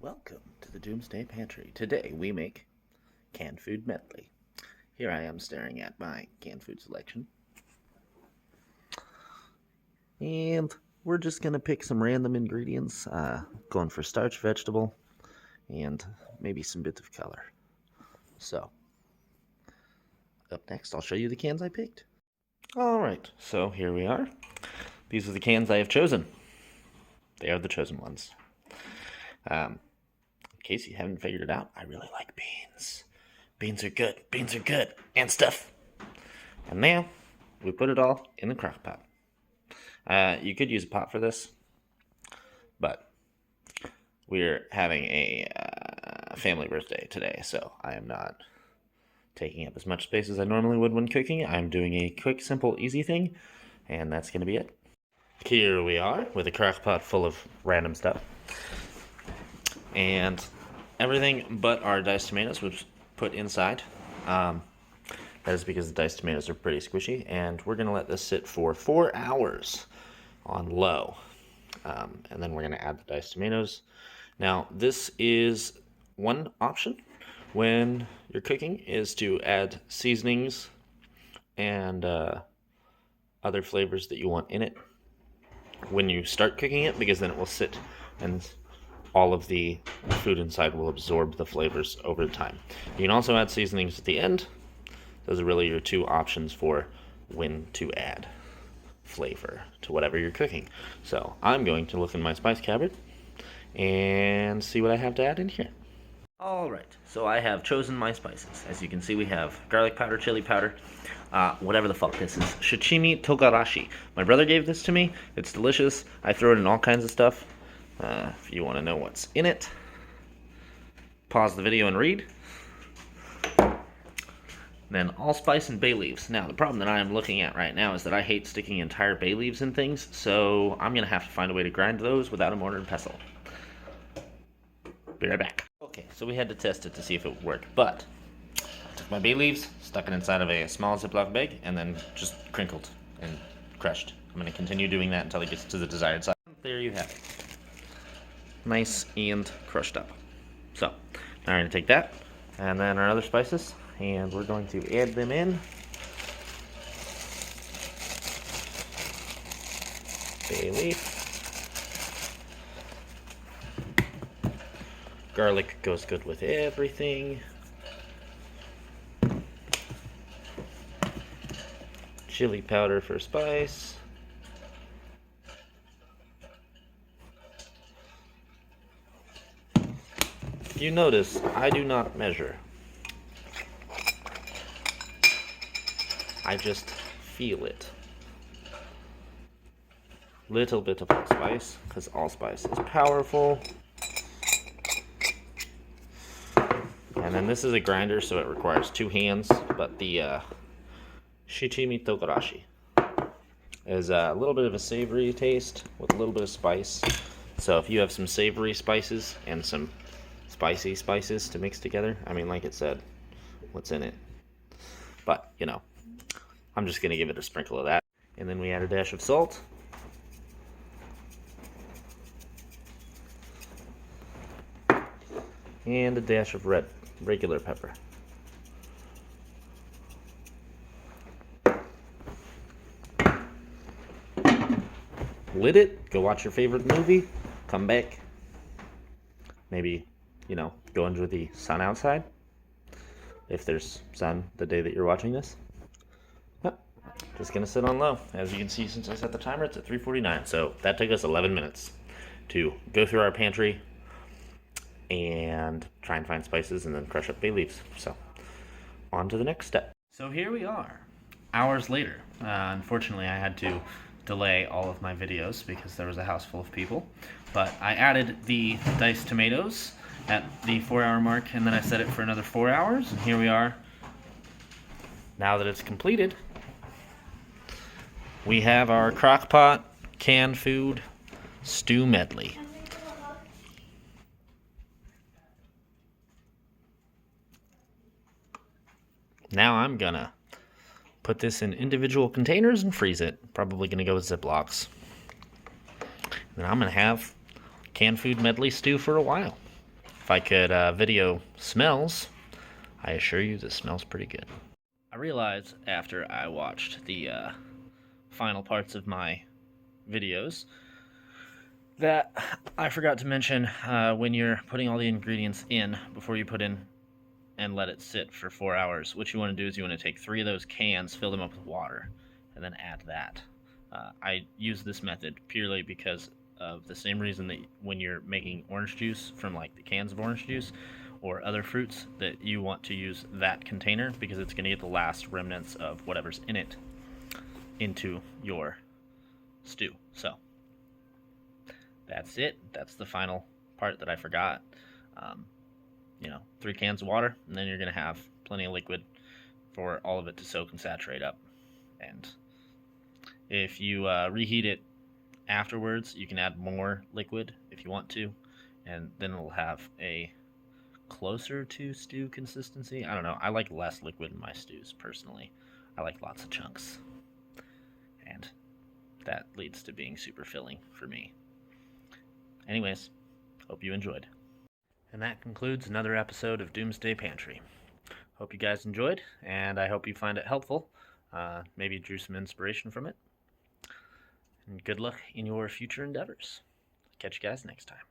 Welcome to the Doomsday Pantry. Today we make canned food medley. Here I am staring at my canned food selection. And we're just going to pick some random ingredients, going for starch, vegetable, and maybe some bits of color. So, up next I'll show you the cans I picked. Alright, so here we are. These are the cans I have chosen. They are the chosen ones. In case you haven't figured it out, I really like beans. Beans are good. Beans are good. And stuff. And now, we put it all in the crock pot. You could use a pot for this, but we're having a family birthday today, so I am not taking up as much space as I normally would when cooking. I'm doing a quick, simple, easy thing, and that's going to be it. Here we are with a crock pot full of random stuff. And everything but our diced tomatoes was put inside. That is because the diced tomatoes are pretty squishy, and we're going to let this sit for 4 hours on low. And then we're going to add the diced tomatoes. Now, this is one option when you're cooking, is to add seasonings and other flavors that you want in it when you start cooking it, because then it will sit and all of the food inside will absorb the flavors over time. You can also add seasonings at the end. Those are really your two options for when to add flavor to whatever you're cooking. So I'm going to look in my spice cabinet and see what I have to add in here. Alright, so I have chosen my spices. As you can see, we have garlic powder, chili powder, whatever the fuck this is. Shichimi togarashi. My brother gave this to me. It's delicious. I throw it in all kinds of stuff. If you want to know what's in it, pause the video and read. Then allspice and bay leaves. Now, the problem that I am looking at right now is that I hate sticking entire bay leaves in things, so I'm going to have to find a way to grind those without a mortar and pestle. Be right back. Okay, so we had to test it to see if it would work, but I took my bay leaves, stuck it inside of a small Ziploc bag, and then just crinkled and crushed. I'm going to continue doing that until it gets to the desired size. There you have it. Nice and crushed up. So, now we're going to take that, and then our other spices, and we're going to add them in. Bay leaf. Garlic goes good with everything. Chili powder for spice. You notice I do not measure. I just feel it. Little bit of allspice, because allspice is powerful. And then this is a grinder, so it requires 2 hands, but the shichimi togarashi is a little bit of a savory taste with a little bit of spice. So if you have some savory spices and some spicy spices to mix together, I mean, like it said, what's in it? But, you know, I'm just going to give it a sprinkle of that. And then we add a dash of salt. And a dash of regular pepper. Lid it, go watch your favorite movie, come back, maybe, you know, go under the sun outside, if there's sun the day that you're watching this. But just gonna sit on low. As you can see, since I set the timer, it's at 3:49, so that took us 11 minutes to go through our pantry and try and find spices and then crush up bay leaves. So, on to the next step. So here we are, hours later. Unfortunately, I had to delay all of my videos because there was a house full of people. But I added the diced tomatoes at the 4-hour mark, and then I set it for another 4 hours, and here we are. Now that it's completed, we have our crock pot canned food stew medley. Now I'm gonna put this in individual containers and freeze it. Probably gonna go with Ziplocs. And I'm gonna have canned food medley stew for a while. if I could video smells, I assure you this smells pretty good. I realized after I watched the final parts of my videos that I forgot to mention when you're putting all the ingredients in before you put in and let it sit for 4 hours, what you want to do is you want to take 3 of those cans, fill them up with water, and then add that. I use this method purely because of the same reason that when you're making orange juice from like the cans of orange juice or other fruits, that you want to use that container because it's going to get the last remnants of whatever's in it into your stew. So that's it. That's the final part that I forgot. 3 cans of water, and then you're going to have plenty of liquid for all of it to soak and saturate up. And if you reheat it afterwards, you can add more liquid if you want to, and then it'll have a closer to stew consistency. I don't know. I like less liquid in my stews, personally. I like lots of chunks. And that leads to being super filling for me. Anyways, hope you enjoyed. And that concludes another episode of Doomsday Pantry. Hope you guys enjoyed, and I hope you find it helpful. Maybe drew some inspiration from it. And good luck in your future endeavors. Catch you guys next time.